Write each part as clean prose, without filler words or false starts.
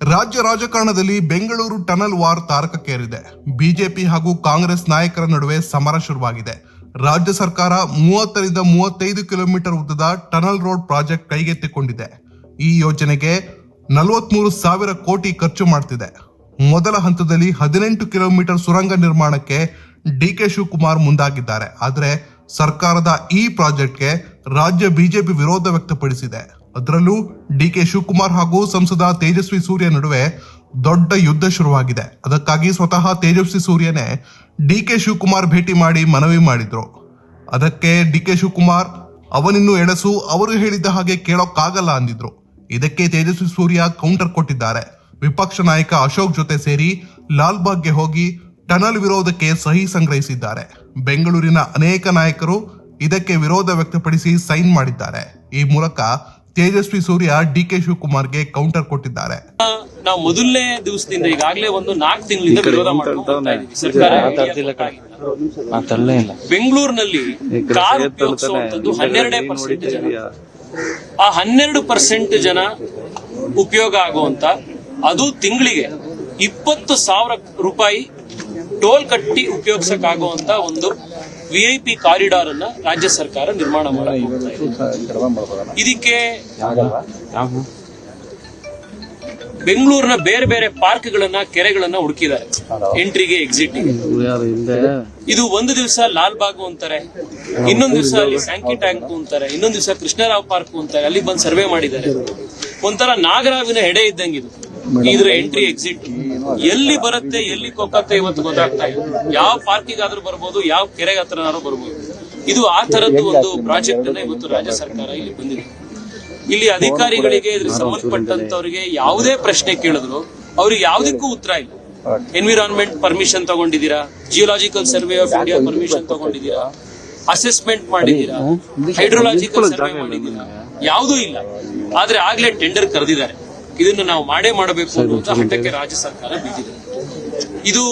ರಾಜ್ಯ ರಾಜಕಾರಣದಲ್ಲಿ Bengaluru tunnel war ತಾರಕಕ್ಕೇರಿದೆ. BJP ಹಾಗೂ ಕಾಂಗ್ರೆಸ್ ನಾಯಕರ ನಡುವೆ ಸಮರ ಶುರುವಾಗಿದೆ. ರಾಜ್ಯ ಸರ್ಕಾರ 30 ರಿಂದ 35 ಕಿಲೋಮೀಟರ್ ಉದ್ದದ ಟನಲ್ ರೋಡ್ ಪ್ರಾಜೆಕ್ಟ್ ಕೈಗೆತ್ತಿಕೊಂಡಿದೆ. ಈ ಯೋಜನೆಗೆ 43,000 ಕೋಟಿ ಖರ್ಚು ಮಾಡ್ತಿದೆ. ಮೊದಲ ಹಂತದಲ್ಲಿ 18 ಕಿಲೋಮೀಟರ್ ಸುರಂಗ ನಿರ್ಮಾಣಕ್ಕೆ ಡಿಕೆ ಶಿವಕುಮಾರ್ ಮುಂದಾಗಿದ್ದಾರೆ. ಆದರೆ ಸರ್ಕಾರದ ಈ ಪ್ರಾಜೆಕ್ಟ್ಗೆ ರಾಜ್ಯ ಬಿಜೆಪಿ ವಿರೋಧ ವ್ಯಕ್ತಪಡಿಸಿದೆ. ಅದರಲ್ಲೂ ಡಿಕೆ ಶಿವಕುಮಾರ್ ಹಾಗೂ ಸಂಸದ ತೇಜಸ್ವಿ ಸೂರ್ಯ ನಡುವೆ ದೊಡ್ಡ ಯುದ್ಧ ಶುರುವಾಗಿದೆ. ಅದಕ್ಕಾಗಿ ಸ್ವತಃ ತೇಜಸ್ವಿ ಸೂರ್ಯನೇ ಡಿಕೆ ಶಿವಕುಮಾರ್ ಭೇಟಿ ಮಾಡಿ ಮನವಿ ಮಾಡಿದ್ರು. ಅದಕ್ಕೆ ಡಿಕೆ ಶಿವಕುಮಾರ್ ಅವನಿನ್ನು ಎಳಸು, ಅವರು ಹೇಳಿದ್ದ ಹಾಗೆ ಕೇಳೋಕ್ಕಾಗಲ್ಲ ಅಂದಿದ್ರು. ಇದಕ್ಕೆ ತೇಜಸ್ವಿ ಸೂರ್ಯ ಕೌಂಟರ್ ಕೊಟ್ಟಿದ್ದಾರೆ. ವಿಪಕ್ಷ ನಾಯಕ ಅಶೋಕ್ ಜೊತೆ ಸೇರಿ ಲಾಲ್ಬಾಗ್ಗೆ ಹೋಗಿ ಟನಲ್ ವಿರೋಧಕ್ಕೆ ಸಹಿ ಸಂಗ್ರಹಿಸಿದ್ದಾರೆ. ಬೆಂಗಳೂರಿನ ಅನೇಕ ನಾಯಕರು ಇದಕ್ಕೆ ವಿರೋಧ ವ್ಯಕ್ತಪಡಿಸಿ ಸೈನ್ ಮಾಡಿದ್ದಾರೆ. ಈ ಮೂಲಕ ತೇಜಸ್ವಿ ಸೂರ್ಯ ಡಿಕೆ ಶಿವಕುಮಾರ್ಗೆ ಕೌಂಟರ್ ಕೊಟ್ಟಿದ್ದಾರೆ. ನಾವು ಮೊದಲನೇ ದಿವಸದಿಂದ ಈಗಾಗಲೇ ಒಂದು 4 ತಿಂಗಳಿಂದ ವಿರೋಧ ಮಾಡ್ತಾ ಇದ್ದೀವಿ. ಸರ್ಕಾರ ಬೆಂಗಳೂರಿನಲ್ಲಿ ಕಾರ್ ಉಪಯೋಗಿಸುವಂತದ್ದು 12% ಜನ. ಆ 12% ಜನ ಉಪಯೋಗ ಆಗುವಂತ, ಅದು ತಿಂಗಳಿಗೆ 20,000 ರೂಪಾಯಿ ಟೋಲ್ ಕಟ್ಟಿ ಉಪಯೋಗಿಸಕ್ಕಾಗುವಂತ ಒಂದು VIP ಕಾರಿಡಾರ್ ಅನ್ನ ರಾಜ್ಯ ಸರ್ಕಾರ ನಿರ್ಮಾಣ ಮಾಡಬಹುದು. ಇದಕ್ಕೆ ಬೆಂಗಳೂರಿನ ಬೇರೆ ಬೇರೆ ಪಾರ್ಕ್ ಗಳನ್ನ, ಕೆರೆಗಳನ್ನ ಹುಡುಕಿದ್ದಾರೆ ಎಂಟ್ರಿಗೆ, ಎಕ್ಸಿಟ್. ಇದು ಒಂದು ದಿವಸ ಲಾಲ್ಬಾಗ್ ಅಂತಾರೆ, ಇನ್ನೊಂದು ದಿವಸ ಅಲ್ಲಿ ಸ್ಯಾಂಕಿ ಟ್ಯಾಂಕ್ ಅಂತಾರೆ, ಇನ್ನೊಂದು ದಿವಸ ಕೃಷ್ಣರಾವ್ ಪಾರ್ಕ್ ಅಂತಾರೆ. ಅಲ್ಲಿ ಬಂದು ಸರ್ವೆ ಮಾಡಿದ್ದಾರೆ. ಒಂಥರ ನಾಗರಾವಿನ ಹೆಡೆ ಇದ್ದಂಗೆ ಇದು. ಇದ್ರ ಎಂಟ್ರಿ ಎಕ್ಸಿಟ್ ಎಲ್ಲಿ ಬರುತ್ತೆ, ಎಲ್ಲಿ ಕೊಕ್ಕತ್ತೆ ಇವತ್ತು ಗೊತ್ತಾಗ್ತಾ ಇದೆ. ಯಾವ ಪಾರ್ಕಿಗಾದ್ರೂ ಬರ್ಬೋದು, ಯಾವ ಕೆರೆಗೆ ಹತ್ರನಾದ್ರೂ ಬರ್ಬೋದು. ಇದು ಆ ತರದ್ದು ಒಂದು ಪ್ರಾಜೆಕ್ಟ್ ಅನ್ನ ಇವತ್ತು ರಾಜ್ಯ ಸರ್ಕಾರ ಇಲ್ಲಿ ಬಂದಿದೆ. ಇಲ್ಲಿ ಅಧಿಕಾರಿಗಳಿಗೆ, ಇದ್ರ ಸಂಬಂಧಪಟ್ಟಂತವರಿಗೆ ಯಾವುದೇ ಪ್ರಶ್ನೆ ಕೇಳಿದ್ರು ಅವ್ರಿಗೆ ಯಾವುದಕ್ಕೂ ಉತ್ತರ ಇಲ್ಲ. ಎನ್ವಿರಾನ್ಮೆಂಟ್ ಪರ್ಮಿಷನ್ ತಗೊಂಡಿದ್ದೀರಾ, geological survey of India permission ತಗೊಂಡಿದ್ದೀರಾ, ಅಸೆಸ್ಮೆಂಟ್ ಮಾಡಿದ್ದೀರಾ, ಹೈಡ್ರೋಲಾಜಿಕಲ್ ಸರ್ವೆ ಮಾಡಿದ್ದೀರಾ, ಯಾವುದೂ ಇಲ್ಲ. ಆದ್ರೆ ಆಗ್ಲೇ ಟೆಂಡರ್ ಕರೆದಿದ್ದಾರೆ. ಇದನ್ನು ನಾವು ಮಾಡಬೇಕು ಅನ್ನುವಂತ ಹಠಕ್ಕೆ ರಾಜ್ಯ ಸರ್ಕಾರ ಬಿದ್ದಿದೆ. ಇದು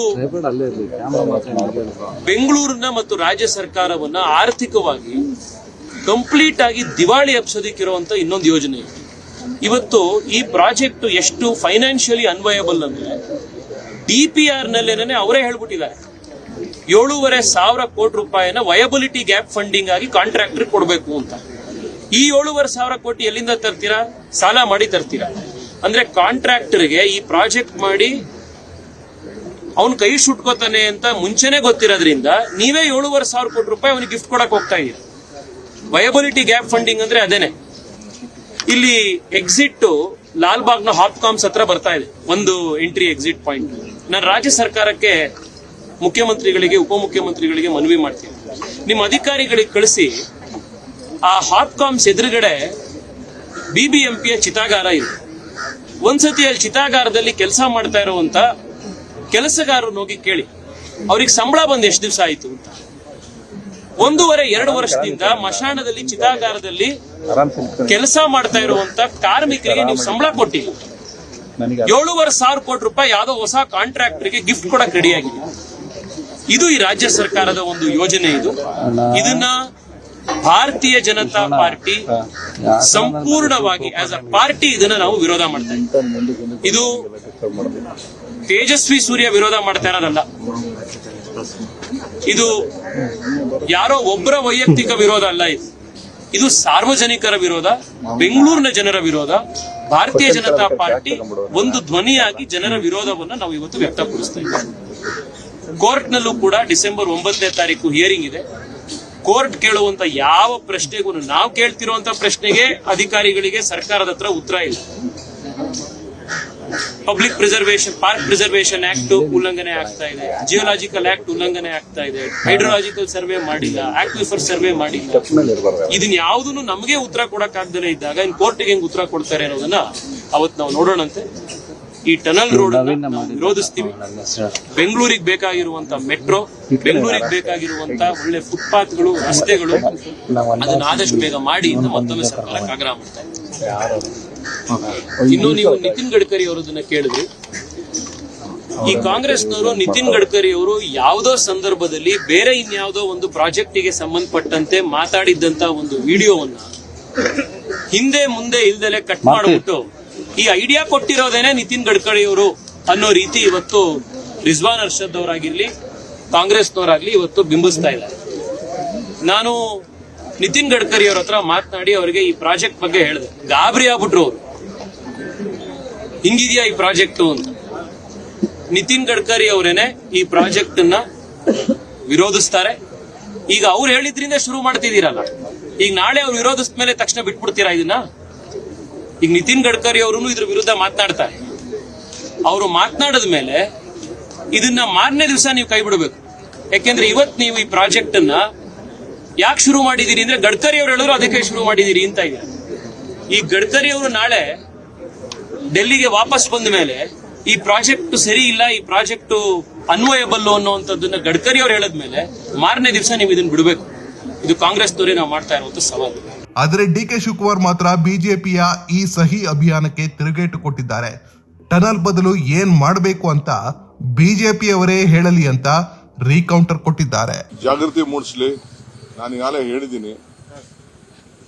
ಬೆಂಗಳೂರಿನ ಮತ್ತು ರಾಜ್ಯ ಸರ್ಕಾರವನ್ನ ಆರ್ಥಿಕವಾಗಿ ಕಂಪ್ಲೀಟ್ ಆಗಿ ದಿವಾಳಿ ಎಬ್ಸೋದಕ್ಕಿರುವಂತ ಇನ್ನೊಂದು ಯೋಜನೆ. ಇವತ್ತು ಈ ಪ್ರಾಜೆಕ್ಟ್ ಎಷ್ಟು ಫೈನಾನ್ಷಿಯಲಿ ಅನ್ವಯಬಲ್ ಅಂದ್ರೆ DPR ನಲ್ಲೇನೆ ಅವರೇ ಹೇಳ್ಬಿಟ್ಟಿದ್ದಾರೆ. 7,500 ಕೋಟಿ ರೂಪಾಯಿನ ವಯಬಿಲಿಟಿ ಗ್ಯಾಪ್ ಫಂಡಿಂಗ್ ಆಗಿ ಕಾಂಟ್ರಾಕ್ಟರ್ ಕೊಡಬೇಕು ಅಂತ. ಈ 7,500 ಕೋಟಿ ಎಲ್ಲಿಂದ ತರ್ತೀರಾ? ಸಾಲ ಮಾಡಿ ತರ್ತೀರಾ? ಅಂದ್ರೆ ಕಾಂಟ್ರಾಕ್ಟರ್ಗೆ ಈ ಪ್ರಾಜೆಕ್ಟ್ ಮಾಡಿ ಅವನ್ ಕೈ ಸುಟ್ಕೋತಾನೆ ಅಂತ ಮುಂಚೆನೆ ಗೊತ್ತಿರೋದ್ರಿಂದ ನೀವೇ 7,500 ಕೋಟಿ ರೂಪಾಯಿ ಅವನಿಗೆ ಗಿಫ್ಟ್ ಕೊಡಕ್ ಹೋಗ್ತಾ ಇದೀರ. ವಯಬಿಲಿಟಿ ಗ್ಯಾಪ್ ಫಂಡಿಂಗ್ ಅಂದ್ರೆ ಅದೇನೆ. ಇಲ್ಲಿ ಎಕ್ಸಿಟ್ ಲಾಲ್ಬಾಗ್ನ ಹಾಪ್ಕಾಮ್ಸ್ ಹತ್ರ ಬರ್ತಾ ಇದೆ, ಒಂದು ಎಂಟ್ರಿ ಎಕ್ಸಿಟ್ ಪಾಯಿಂಟ್. ನಾನು ರಾಜ್ಯ ಸರ್ಕಾರಕ್ಕೆ, ಮುಖ್ಯಮಂತ್ರಿಗಳಿಗೆ, ಉಪಮುಖ್ಯಮಂತ್ರಿಗಳಿಗೆ ಮನವಿ ಮಾಡ್ತೀನಿ, ನಿಮ್ಮ ಅಧಿಕಾರಿಗಳಿಗೆ ಕಳಿಸಿ ಆ ಹಾಪ್ಕಾಮ್ಸ್ ಎದುರುಗಡೆ BBMPಯ ಚಿತಾಗಾರ ಇದೆ. ಒಂದ್ಸತಿ ಅಲ್ಲಿ ಚಿತಾಗಾರದಲ್ಲಿ ಕೆಲಸ ಮಾಡ್ತಾ ಇರುವಂತ ಕೆಲಸಗಾರರು ಹೋಗಿ ಕೇಳಿ, ಅವ್ರಿಗೆ ಸಂಬಳ ಬಂದು ಎಷ್ಟು ದಿವಸ ಆಯ್ತು ಅಂತ. 1.5-2 ವರ್ಷದಿಂದ ಮಶಾಣದಲ್ಲಿ, ಚಿತಾಗಾರದಲ್ಲಿ ಕೆಲಸ ಮಾಡ್ತಾ ಇರುವಂತ ಕಾರ್ಮಿಕರಿಗೆ ನೀವು ಸಂಬಳ ಕೊಟ್ಟಿಲ್ಲ. 7,500 ಕೋಟಿ ರೂಪಾಯಿ ಯಾವ್ದೋ ಹೊಸ ಕಾಂಟ್ರಾಕ್ಟರ್ಗೆ ಗಿಫ್ಟ್ ಕೊಡಕ್ ರೆಡಿಯಾಗಿದೆ. ಇದು ಈ ರಾಜ್ಯ ಸರ್ಕಾರದ ಒಂದು ಯೋಜನೆ. ಇದನ್ನ ಭಾರತೀಯ ಜನತಾ ಪಾರ್ಟಿ ಸಂಪೂರ್ಣವಾಗಿ ಆಸ್ ಅ ಪಾರ್ಟಿ ಇದನ್ನ ನಾವು ವಿರೋಧ ಮಾಡ್ತಾ ಇದ್ದೀವಿ. ಇದು ತೇಜಸ್ವಿ ಸೂರ್ಯ ವಿರೋಧ ಮಾಡ್ತಾ ಇರೋದಲ್ಲ. ಇದು ಯಾರೋ ಒಬ್ಬರ ವೈಯಕ್ತಿಕ ವಿರೋಧ ಅಲ್ಲ. ಇದು ಸಾರ್ವಜನಿಕರ ವಿರೋಧ, ಬೆಂಗಳೂರಿನ ಜನರ ವಿರೋಧ. ಭಾರತೀಯ ಜನತಾ ಪಾರ್ಟಿ ಒಂದು ಧ್ವನಿಯಾಗಿ ಜನರ ವಿರೋಧವನ್ನ ನಾವು ಇವತ್ತು ವ್ಯಕ್ತಪಡಿಸ್ತಾ ಇದ್ದೀವಿ. ಕೋರ್ಟ್ ನಲ್ಲೂ ಕೂಡ ಡಿಸೆಂಬರ್ 9ನೇ ತಾರೀಕು ಹಿಯರಿಂಗ್ ಇದೆ. ಕೋರ್ಟ್ ಕೇಳುವಂತ ಯಾವ ಪ್ರಶ್ನೆಗೂ, ನಾವು ಕೇಳ್ತಿರುವಂತ ಪ್ರಶ್ನೆಗೆ ಅಧಿಕಾರಿಗಳಿಗೆ ಸರ್ಕಾರದ ಹತ್ರ ಉತ್ತರ ಇಲ್ಲ. Public preservation, park preservation act ಉಲ್ಲಂಘನೆ ಆಗ್ತಾ ಇದೆ, ಜಿಯೋಲಾಜಿಕಲ್ ಆಕ್ಟ್ ಉಲ್ಲಂಘನೆ ಆಗ್ತಾ ಇದೆ, ಹೈಡ್ರೋಲಾಜಿಕಲ್ ಸರ್ವೆ ಮಾಡಿಲ್ಲ, ಆಕ್ವಿಫರ್ ಸರ್ವೆ ಮಾಡಿಲ್ಲ. ಇದನ್ನ ಯಾವುದನ್ನು ನಮಗೆ ಉತ್ತರ ಕೊಡಕ್ಕಾಗ್ದೇ ಇದ್ದಾಗ ಇನ್ ಕೋರ್ಟ್ಗೆ ಹೆಂಗ್ ಉತ್ತರ ಕೊಡ್ತಾರೆ ಅನ್ನೋದನ್ನ ಅವತ್ತು ನಾವು ನೋಡೋಣಂತೆ. ಈ ಟನಲ್ ರೋಡ್ ವಿರೋಧಿಸ್ತೀವಿ. ಬೆಂಗಳೂರಿಗೆ ಬೇಕಾಗಿರುವಂತ ಮೆಟ್ರೋ, ಬೆಂಗಳೂರಿಗೆ ಬೇಕಾಗಿರುವಂತ ಒಳ್ಳೆ ಫುಟ್ಪಾತ್ಗಳು, ರಸ್ತೆಗಳು, ಅದನ್ನ ಆದಷ್ಟು ಬೇಗ ಮಾಡಿ ಅಂತ ಮತ್ತೊಮ್ಮೆ ಸರ್ಕಾರಕ್ಕೆ ಆಗ್ರಹ ಮಾಡ್ತಾ ಇದ್ದೀವಿ. ಇನ್ನು ನೀವು ನಿತಿನ್ ಗಡ್ಕರಿ ಅವರದನ್ನ ಕೇಳಿದ್ರಿ. ಈ ಕಾಂಗ್ರೆಸ್ನವರು ನಿತಿನ್ ಗಡ್ಕರಿ ಅವರು ಯಾವುದೋ ಸಂದರ್ಭದಲ್ಲಿ ಬೇರೆ ಇನ್ಯಾವುದೋ ಒಂದು ಪ್ರಾಜೆಕ್ಟಿಗೆ ಸಂಬಂಧಪಟ್ಟಂತೆ ಮಾತಾಡಿದ್ದಂತ ಒಂದು ವಿಡಿಯೋವನ್ನ ಹಿಂದೆ ಮುಂದೆ ಇಲ್ದಲೆ ಕಟ್ ಮಾಡಿಬಿಟ್ಟು ಈ ಐಡಿಯಾ ಕೊಟ್ಟಿರೋದೇನೆ ನಿತಿನ್ ಗಡ್ಕರಿ ಅವರು ಅನ್ನೋ ರೀತಿ ಇವತ್ತು ರಿಜ್ವಾನ್ ಅರ್ಷದ್ ಅವರಾಗಿರ್ಲಿ ಕಾಂಗ್ರೆಸ್ನವರಾಗ್ಲಿ ಇವತ್ತು ಬಿಂಬಿಸ್ತಾ ಇದ್ದಾರೆ. ನಾನು ನಿತಿನ್ ಗಡ್ಕರಿ ಅವ್ರ ಹತ್ರ ಮಾತನಾಡಿ ಅವರಿಗೆ ಈ ಪ್ರಾಜೆಕ್ಟ್ ಬಗ್ಗೆ ಹೇಳಿದೆ. ಗಾಬರಿ ಆಗ್ಬಿಟ್ರು ಅವರು, ಹಿಂಗಿದ್ಯಾ ಈ ಪ್ರಾಜೆಕ್ಟ್ ಅಂತ. ನಿತಿನ್ ಗಡ್ಕರಿ ಅವರೇನೆ ಈ ಪ್ರಾಜೆಕ್ಟ್ ಅನ್ನ ವಿರೋಧಿಸ್ತಾರೆ. ಈಗ ಅವ್ರು ಹೇಳಿದ್ರಿಂದ ಶುರು ಮಾಡ್ತಿದ್ದೀರಲ್ಲ, ಈಗ ನಾಳೆ ಅವ್ರು ವಿರೋಧಿಸಿದ ಮೇಲೆ ತಕ್ಷಣ ಬಿಟ್ಬಿಡ್ತೀರಾ ಇದನ್ನ? ಈಗ ನಿತಿನ್ ಗಡ್ಕರಿ ಅವರು ಇದ್ರ ವಿರುದ್ಧ ಮಾತನಾಡ್ತಾರೆ. ಅವರು ಮಾತನಾಡಿದ ಮೇಲೆ ಇದನ್ನ ಮಾರನೇ ದಿವಸ ನೀವು ಕೈ ಬಿಡಬೇಕು. ಯಾಕೆಂದ್ರೆ ಇವತ್ತು ನೀವು ಈ ಪ್ರಾಜೆಕ್ಟ್ ಅನ್ನ ಯಾಕೆ ಶುರು ಮಾಡಿದೀರಿ ಅಂದ್ರೆ ಗಡ್ಕರಿ ಅವರು ಹೇಳಿದ್ರು ಅದಕ್ಕೆ ಶುರು ಮಾಡಿದೀರಿ ಅಂತ ಇದೆ. ಈ ಗಡ್ಕರಿ ಅವರು ನಾಳೆ ಡೆಲ್ಲಿಗೆ ವಾಪಸ್ ಬಂದ ಮೇಲೆ ಈ ಪ್ರಾಜೆಕ್ಟ್ ಸರಿ ಇಲ್ಲ, ಈ ಪ್ರಾಜೆಕ್ಟ್ ಅನ್ವಯಬಲ್ ಅನ್ನುವಂಥದ್ದನ್ನ ಗಡ್ಕರಿ ಅವರು ಹೇಳಿದ್ಮೇಲೆ ಮಾರನೇ ದಿವಸ ನೀವು ಇದನ್ನ ಬಿಡಬೇಕು. ಇದು ಕಾಂಗ್ರೆಸ್ನವರೇ ನಾವು ಮಾಡ್ತಾ ಇರುವಂತ ಸವಾಲು. ಆದರೆ ಡಿಕೆ ಶಿವಕುಮಾರ್ ಮಾತ್ರ ಬಿಜೆಪಿಯ ಈ ಸಹಿ ಅಭಿಯಾನಕ್ಕೆ ತಿರುಗೇಟು ಕೊಟ್ಟಿದ್ದಾರೆ. ಟನಲ್ ಬದಲು ಏನ್ ಮಾಡಬೇಕು ಅಂತ ಬಿಜೆಪಿಯವರೇ ಹೇಳಲಿ ಅಂತ ರೀಕೌಂಟರ್ ಕೊಟ್ಟಿದ್ದಾರೆ. ಜಾಗೃತಿ ಮೂಡಿಸ್ಲಿ. ನಾನು ಈಗಾಗಲೇ ಹೇಳಿದ್ದೀನಿ,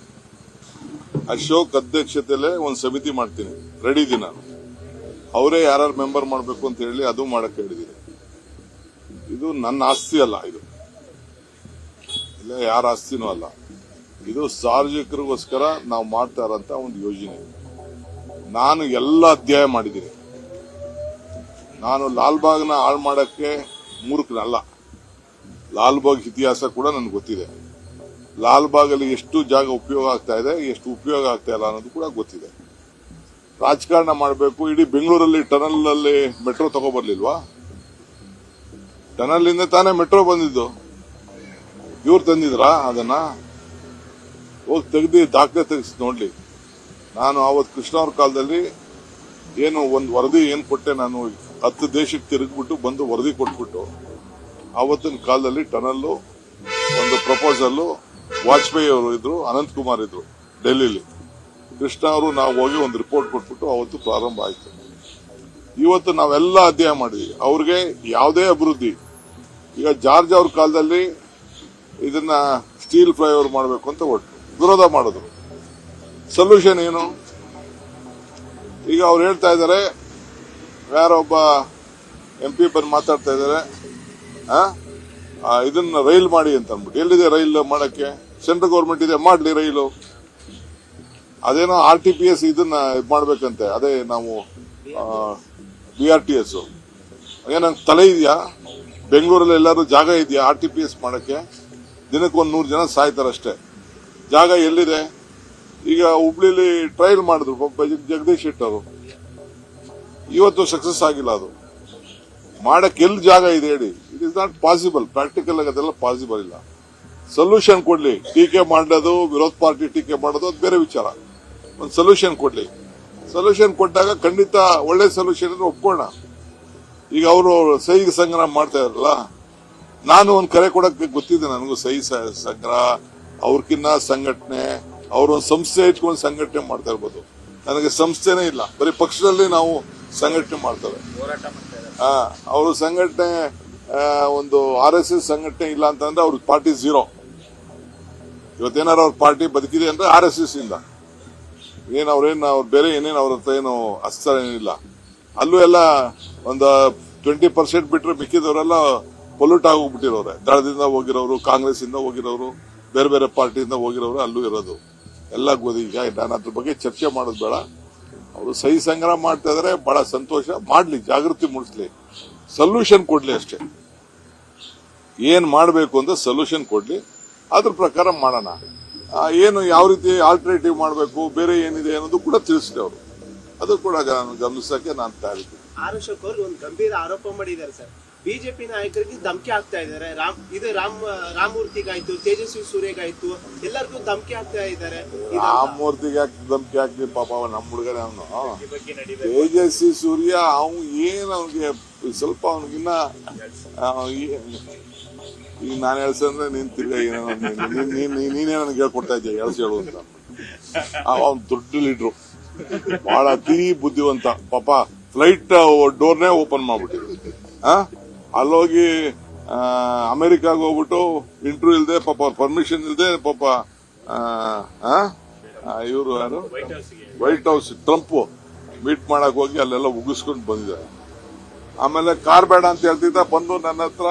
ಅಶೋಕ್ ಅಧ್ಯಕ್ಷತೆಯಲ್ಲೇ ಒಂದು ಸಮಿತಿ ಮಾಡ್ತೀನಿ, ರೆಡಿ ಇದ್ದೀನಿ ನಾನು. ಅವರೇ ಯಾರು ಮೆಂಬರ್ ಮಾಡಬೇಕು ಅಂತ ಹೇಳಿ ಅದು ಮಾಡಕ್ಕೆ ಹೇಳಿದ್ದೀನಿ. ಇದು ನನ್ನ ಆಸ್ತಿ ಅಲ್ಲ, ಇದು ಇಲ್ಲ ಯಾರ ಆಸ್ತಿನೂ ಅಲ್ಲ. ಇದು ಸಾರ್ವಜನಿಕರಿಗೋಸ್ಕರ ನಾವು ಮಾಡ್ತಾ ಇರೋಂತ ಒಂದು ಯೋಜನೆ. ನಾನು ಎಲ್ಲ ಅಧ್ಯಾಯ ಮಾಡಿದ್ದೀನಿ. ನಾನು ಲಾಲ್ಬಾಗ್ನ ಹಾಳು ಮಾಡಕ್ಕೆ ಮೂರ್ಖನಲ್ಲ. ಲಾಲ್ಬಾಗ್ ಇತಿಹಾಸ ಕೂಡ ನನಗೆ ಗೊತ್ತಿದೆ. ಲಾಲ್ಬಾಗಲ್ಲಿ ಎಷ್ಟು ಜಾಗ ಉಪಯೋಗ ಆಗ್ತಾ ಇದೆ, ಎಷ್ಟು ಉಪಯೋಗ ಆಗ್ತಾ ಇಲ್ಲ ಅನ್ನೋದು ಕೂಡ ಗೊತ್ತಿದೆ. ರಾಜಕಾರಣ ಮಾಡಬೇಕು. ಇಡೀ ಬೆಂಗಳೂರಲ್ಲಿ ಟನಲ್ ಅಲ್ಲಿ ಮೆಟ್ರೋ ತಗೋಬರ್ಲಿಲ್ವಾ? ಟನಲ್ ಇಂದ ತಾನೇ ಮೆಟ್ರೋ ಬಂದಿದ್ದು. ಇವ್ರು ತಂದಿದ್ರಾ ಅದನ್ನ? ಹೋಗಿ ತೆಗ್ದು ದಾಖಲೆ ತೆಗೆಸಿ ನೋಡ್ಲಿ. ನಾನು ಅವತ್ತು ಕೃಷ್ಣ ಅವ್ರ ಕಾಲದಲ್ಲಿ ಏನು ಒಂದು ವರದಿ ಏನ್ ಕೊಟ್ಟೆ, ನಾನು 10 ದೇಶಕ್ಕೆ ತಿರುಗ್ಬಿಟ್ಟು ಬಂದು ವರದಿ ಕೊಟ್ಬಿಟ್ಟು, ಆವತ್ತಿನ ಕಾಲದಲ್ಲಿ ಟನಲ್ಲು ಒಂದು ಪ್ರಪೋಸಲ್ ವಾಜಪೇಯಿ ಅವರು ಇದ್ರು, ಅನಂತ್ ಕುಮಾರ್ ಇದ್ರು ಡೆಲ್ಲಿಲಿ. ಕೃಷ್ಣ ಅವರು ನಾವು ಹೋಗಿ ಒಂದು ರಿಪೋರ್ಟ್ ಕೊಟ್ಬಿಟ್ಟು ಅವತ್ತು ಪ್ರಾರಂಭ ಆಯ್ತು. ಇವತ್ತು ನಾವೆಲ್ಲ ಅಧ್ಯಯನ ಮಾಡಿದ್ವಿ. ಅವ್ರಿಗೆ ಯಾವುದೇ ಅಭಿವೃದ್ಧಿ, ಈಗ ಜಾರ್ಜ್ ಅವ್ರ ಕಾಲದಲ್ಲಿ ಇದನ್ನ ಸ್ಟೀಲ್ ಫ್ಲೈಓವರ್ ಮಾಡಬೇಕು ಅಂತ ಒಟ್ಟು ವಿರೋಧ ಮಾಡಿದ್ರು. ಸೊಲ್ಯೂಷನ್ ಏನು? ಈಗ ಅವ್ರು ಹೇಳ್ತಾ ಇದ್ದಾರೆ, ಯಾರೊಬ್ಬ MP ಬಂದು ಮಾತಾಡ್ತಾ ಇದ್ದಾರೆ, ಇದನ್ನ ರೈಲ್ ಮಾಡಿ ಅಂತ ಅಂದ್ಬಿಟ್ಟು. ಎಲ್ಲಿದೆ ರೈಲ್ ಮಾಡಕ್ಕೆ? ಸೆಂಟ್ರಲ್ ಗವರ್ಮೆಂಟ್ ಇದೆ, ಮಾಡ್ಲಿ ರೈಲು. ಅದೇನೋ RTPS ಇದನ್ನ ಮಾಡ್ಬೇಕಂತೆ, ಅದೇ ನಾವು BRTS. ಏನಂತ ತಲೆ ಇದೆಯಾ? ಬೆಂಗಳೂರಲ್ಲಿ ಎಲ್ಲರೂ ಜಾಗ ಇದೆಯಾ RTPS ಮಾಡಕ್ಕೆ? ದಿನಕ್ಕೆ 100 ಜನ ಸಾಯ್ತಾರಷ್ಟೇ. ಜಾಗ ಎಲ್ಲಿದೆ? ಈಗ ಹುಬ್ಳಿಲಿ ಟ್ರಯಲ್ ಮಾಡಿದ್ರು ಪಾಪ ಜಗದೀಶ್ ಶೆಟ್ಟರು, ಇವತ್ತು ಸಕ್ಸಸ್ ಆಗಿಲ್ಲ. ಅದು ಮಾಡಕ್ಕೆ ಎಲ್ಲಿ ಜಾಗ ಇದೆ ಹೇಳಿ? It is not possible. Practical ಆಗಿ ಅದೆಲ್ಲ ಪಾಸಿಬಲ್ ಇಲ್ಲ. ಸೊಲ್ಯೂಷನ್ ಕೊಡ್ಲಿ. ಟೀಕೆ ಮಾಡೋದು, ವಿರೋಧ ಪಾರ್ಟಿ ಟೀಕೆ ಮಾಡೋದು ಅದು ಬೇರೆ ವಿಚಾರ. ಒಂದು ಸೊಲ್ಯೂಷನ್ ಕೊಡ್ಲಿ. ಸೊಲ್ಯೂಷನ್ ಕೊಟ್ಟಾಗ ಖಂಡಿತ ಒಳ್ಳೆ ಸೊಲ್ಯೂಷನ್ ಅಂದ್ರೆ ಒಪ್ಕೋಣ. ಈಗ ಅವರು ಸಹಿ ಸಂಗ್ರಹ ಮಾಡ್ತಾ ಇರಲ್ಲ, ನಾನು ಒಂದು ಕರೆ ಕೊಡಕ್ಕೆ ಗೊತ್ತಿದೆ ನನಗೂ. ಸಹಿ ಸಂಗ್ರಹ ಅವ್ರಕಿನ್ನ ಸಂಘಟನೆ, ಅವ್ರೊಂದು ಸಂಸ್ಥೆ ಇಟ್ಕೊಂಡು ಸಂಘಟನೆ ಮಾಡ್ತಾ ಇರ್ಬೋದು. ನನಗೆ ಸಂಸ್ಥೆನೇ ಇಲ್ಲ, ಬರೀ ಪಕ್ಷದಲ್ಲಿ ನಾವು ಸಂಘಟನೆ ಮಾಡ್ತಾರೆ. ಅವರು ಸಂಘಟನೆ ಒಂದು RSS ಸಂಘಟನೆ ಇಲ್ಲ ಅಂತಂದ್ರೆ ಅವ್ರ ಪಾರ್ಟಿ ಝೀರೋ. ಇವತ್ತೇನಾರು ಅವ್ರ ಪಾರ್ಟಿ ಬದುಕಿದೆ ಅಂದ್ರೆ RSS ಇಂದ. ಅವ್ರು ಬೇರೆ ಏನೇನು ಅವ್ರ ಹತ್ರ ಏನು ಅಸ್ತ್ರ ಏನಿಲ್ಲ. ಅಲ್ಲೂ ಎಲ್ಲ ಒಂದು 20% ಬಿಟ್ರೆ ಮಿಕ್ಕಿದವರೆಲ್ಲ ಪೊಲ್ಯೂಟ್ ಆಗೋಗ್ಬಿಟ್ಟಿರೋರೆ. ದಳದಿಂದ ಹೋಗಿರೋರು, ಕಾಂಗ್ರೆಸ್ ಇಂದ ಹೋಗಿರೋರು, ಬೇರೆ ಬೇರೆ ಪಾರ್ಟಿಯಿಂದ ಹೋಗಿರೋರು ಅಲ್ಲೂ ಇರೋದು ಎಲ್ಲ ಗೊತ್ತು. ಈಗ ನಾನು ಅದ್ರ ಬಗ್ಗೆ ಚರ್ಚೆ ಮಾಡೋದು ಬೇಡ. ಅವರು ಸಹಿ ಸಂಗ್ರಹ ಮಾಡ್ತಾ ಇದಾರೆ, ಬಹಳ ಸಂತೋಷ. ಮಾಡ್ಲಿ, ಜಾಗೃತಿ ಮೂಡಿಸ್ಲಿ, ಸೊಲ್ಯೂಷನ್ ಕೊಡ್ಲಿ ಅಷ್ಟೇ. ಏನ್ ಮಾಡಬೇಕು ಅಂತ ಸೊಲ್ಯೂಷನ್ ಕೊಡ್ಲಿ, ಅದ್ರ ಪ್ರಕಾರ ಮಾಡೋಣ. ಏನು ಯಾವ ರೀತಿ ಆಲ್ಟರ್ನೇಟಿವ್ ಮಾಡಬೇಕು, ಬೇರೆ ಏನಿದೆ ಅನ್ನೋದು ಕೂಡ ತಿಳಿಸ್ಲಿ ಅವರು. ಅದು ಕೂಡ ಗಮನಿಸಕ್ಕೆ ನಾನು ತಯಾರಿದ್ದೀನಿ. ಅಶೋಕ್ ಅವರು ಒಂದು ಗಂಭೀರ ಆರೋಪ ಮಾಡಿದ್ದಾರೆ ಸರ್. ಬಿಜೆಪಿ ನಾಯಕರಿಗೆ ಧಮಕಿ ಹಾಕ್ತಾ ಇದ್ದಾರೆ. ರಾಮಮೂರ್ತಿಗಾಯ್ತು, ತೇಜಸ್ವಿ ಸೂರ್ಯಗಾಯ್ತು, ಎಲ್ಲರಿಗೂ ಧಮಕಿ ಹಾಕ್ತಾ ಇದ್ದಾರೆ. ರಾಮಮೂರ್ತಿಗೆ ಧಮಕಿ ಹಾಕಿ ಪಾಪ ನಮ್ಮ ಹುಡುಗನೇ ಅವನು. ತೇಜಸ್ವಿ ಸೂರ್ಯ ಅವನು ಏನು, ಅವನಿಗೆ ಸ್ವಲ್ಪ ಅವನಿಗಿನ್ನ ಈಗ ನಾನು ಹೇಳ್ಸಂದ್ರೆ ನೀನ್ ತಿರ್ಗಾ ನೀನೇ ನನಗೆ ಹೇಳ್ಕೊಡ್ತಾ ಇದ್ದೀಯ ಹೇಳು ಅಂತ. ಅವ್ನು ದೊಡ್ಡ ಲೀಡ್ರು, ಬಹಳ ಅತಿ ಬುದ್ಧಿವಂತ. ಪಾಪ ಫ್ಲೈಟ್ ಡೋರ್ನೇ ಓಪನ್ ಮಾಡ್ಬಿಟ್ಟಿದ್ರು. ಅಲ್ಲೋಗಿ ಅಮೆರಿಕಾಗ ಹೋಗ್ಬಿಟ್ಟು ಇಂಟರ್ವ್ಯೂ ಇಲ್ದೆ, ಪಾಪ ಅವ್ರ ಪರ್ಮಿಷನ್ ಇಲ್ದೆ, ಪಾಪ ಇವರು ಯಾರು, ವೈಟ್ ಹೌಸ್ ಟ್ರಂಪ್ ಮೀಟ್ ಮಾಡಕ್ ಹೋಗಿ ಅಲ್ಲೆಲ್ಲ ಉಗಿಸ್ಕೊಂಡು ಬಂದಿದ್ದಾರೆ. ಆಮೇಲೆ ಕಾರ್ ಬೇಡ ಅಂತ ಹೇಳ್ತಿದ್ದ, ಬಂದು ನನ್ನ ಹತ್ರ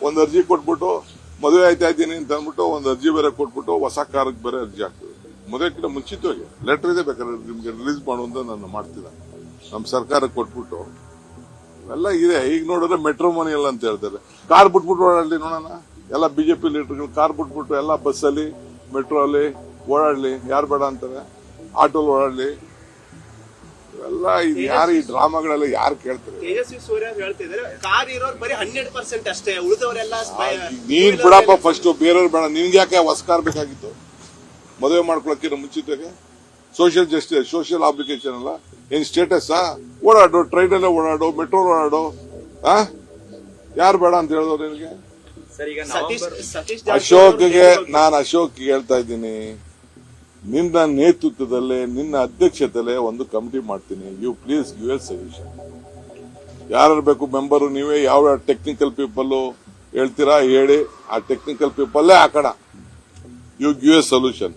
ಒಂದು ಅರ್ಜಿ ಕೊಟ್ಬಿಟ್ಟು ಮದುವೆ ಆಯ್ತಾ ಇದ್ದೀನಿ ಅಂತ ಅಂದ್ಬಿಟ್ಟು ಒಂದು ಅರ್ಜಿ ಬೇರೆ ಕೊಟ್ಬಿಟ್ಟು ಹೊಸ ಕಾರ್ಗೆ ಬೇರೆ ಅರ್ಜಿ ಹಾಕ್ತಿದ್ರು. ಮದುವೆಕ್ಕಿಂತ ಮುಂಚಿತವಾಗಿ ಲೆಟರ್ ಇದೆ, ಬೇಕಾದ್ರೆ ನಿಮ್ಗೆ ರಿಲೀಸ್ ಮಾಡುವಂತ ನಾನು ಮಾಡ್ತಿದ್ದ, ನಮ್ಮ ಸರ್ಕಾರಕ್ಕೆ ಕೊಟ್ಬಿಟ್ಟು ಎಲ್ಲ ಇದೆ. ಈಗ ನೋಡಿದ್ರೆ ಮೆಟ್ರೋ ಮನಿ ಎಲ್ಲ ಅಂತ ಹೇಳ್ತಾರೆ. ಕಾರ್ ಬಿಟ್ಬಿಟ್ಟು ಓಡಾಡ್ಲಿ ನೋಡೋಣ, ಎಲ್ಲ ಬಿಜೆಪಿ ಲೀಡರ್ಗಳು ಕಾರ್ ಬಿಟ್ಬಿಟ್ಟು ಎಲ್ಲ ಬಸ್ಸಲ್ಲಿ ಮೆಟ್ರೋ ಅಲ್ಲಿ ಓಡಾಡ್ಲಿ, ಯಾರು ಬೇಡ ಅಂತಾರೆ, ಆಟೋಲ್ ಓಡಾಡ್ಲಿ. ಎಲ್ಲ ಇದು ಯಾರು ಈ ಡ್ರಾಮಾಗಳೆಲ್ಲ ಯಾರು ಕೇಳ್ತಾರೆ? ತೇಜಸ್ವಿ ಸೂರ್ಯ ಹೇಳ್ತಿದ್ದಾರೆ ಕಾರ್ ಇರೋರು ಬರೀ 100% ಅಷ್ಟೇ, ಉಳಿದವರೆಲ್ಲ ನೀನ್ ಬಿಡಪ್ಪ ಫಸ್ಟ್, ಬೇರೆಯವ್ರು ಬೇಡ. ನಿನ್ಗೆ ಯಾಕೆ ಹೊಸ ಕಾರ್ ಬೇಕಾಗಿತ್ತು ಮದುವೆ ಮಾಡ್ಕೊಳಕ್ಕೆ ಮುಂಚಿತವಾಗಿ? ಸೋಷಿಯಲ್ ಜಸ್ಟಿಸ್, ಸೋಷಿಯಲ್ ಅಪ್ಲಿಕೇಶನ್ ಅಲ್ಲ, ಏನ್ ಸ್ಟೇಟಸ್? ಓಡಾಡು, ಟ್ರೈನ್ ಅಲ್ಲೇ ಓಡಾಡು, ಮೆಟ್ರೋ ಓಡಾಡು. ಯಾರು ಬೇಡ ಅಂತ ಹೇಳಿದವ್ರು ನಿನ್ಗೆ? ಸತೀಶ್ ಅಶೋಕ್ಗೆ ನಾನು ಹೇಳ್ತಾ ಇದ್ದೀನಿ, ನಿನ್ನ ನೇತೃತ್ವದಲ್ಲೇ ನಿನ್ನ ಅಧ್ಯಕ್ಷತೆಯಲ್ಲೇ ಒಂದು ಕಮಿಟಿ ಮಾಡ್ತೀನಿ. You please give a suggestion. ಯಾರು ಬೇಕು ಮೆಂಬರು, ನೀವೇ ಯಾವ ಟೆಕ್ನಿಕಲ್ ಪೀಪಲ್ ಹೇಳ್ತೀರಾ ಹೇಳಿ, ಆ ಟೆಕ್ನಿಕಲ್ ಪೀಪಲ್ಲೇ ಹಾಕೋಣ. You give a solution.